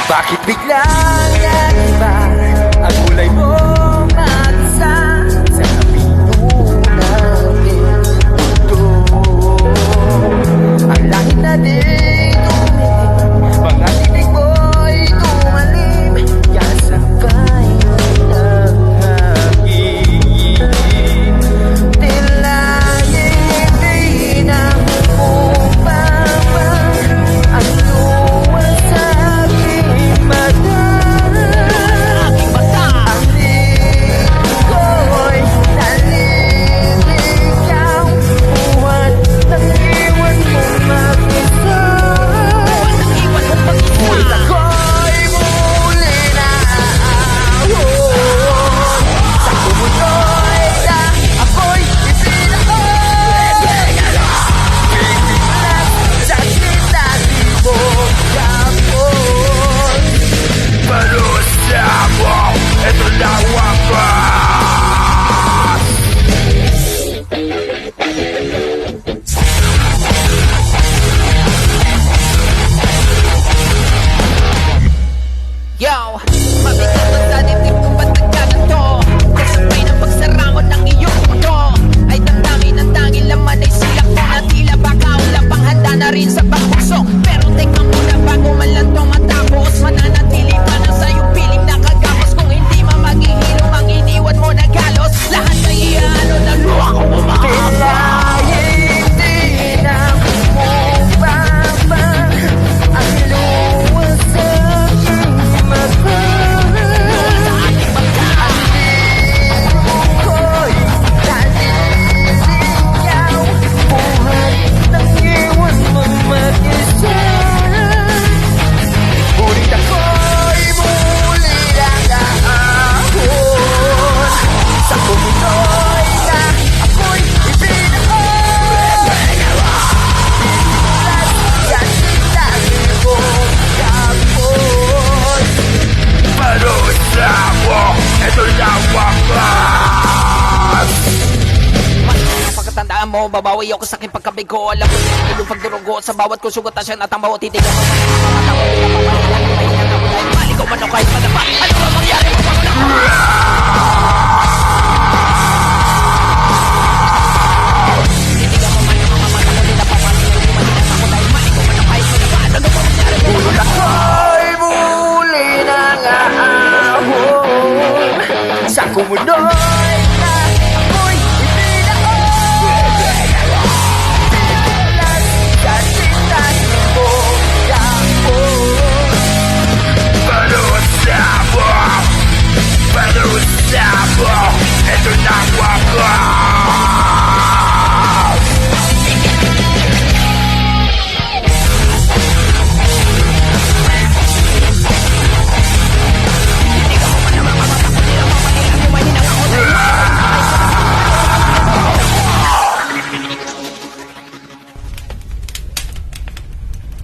Bakit biglang nag-iba ang kulay mo mag-isa sa pinunagin mundo? Ang langit na di tumitim, mga titig mo'y tumalim, yasakay ng hangin. Tila hindi na umama ang luwas sa aking mata. Ang lingko'y naliligaw, buwan ng iwan mong mag-isa. Ngunit ako'y muli na aahon sa kumunoy na ako'y ipinahon. Biglas sa sinatibong kapon. Parusa mo, ito na wakas. Yo, mabigat ang sa dibdib kung ba't nagkaganto. Kasabay ng pagsara mo ng iyong mundo ay damdamin ang tanging laman ay silak mo na tila baka ulap ang handa na rin sa pagbukso. Pero tignan mo na bago man lang to matapos, mananatili pa na sa'yo piling nakagapos. Kung hindi man maghihilom ang iniwan mo na galos, lahat ay iano na luha kung umakapos. Tila hindi na umubaba ang luwas sa aking mata. Ko'y naliligaw, buhay ng iwan mong mag-isa. Ngunit ako'y muli lang aahon sa kumunoy na ako'y ipinahon. Biglas sa sinatibong kapon. Parusa mo, ito na wakas. Pagkatandaan mo, babawi ako sa aking pagkabigo. Alam mo yung ilong pagdurugo sa bawat kusugot na siya natamaw. Titigan mo man ang mga tao, hindi ka papahilan ng pahingan ako dahil maligaw man o kahit madapa. Ano ba mangyari mo bago na ako? Titigan mo man ang mga mata ko, hindi na papahilan ng pahingan ako dahil maligaw man o kahit madapa. Ano ba mangyari mo bago na ako? Ako'y muli nang aahon sa kumunoy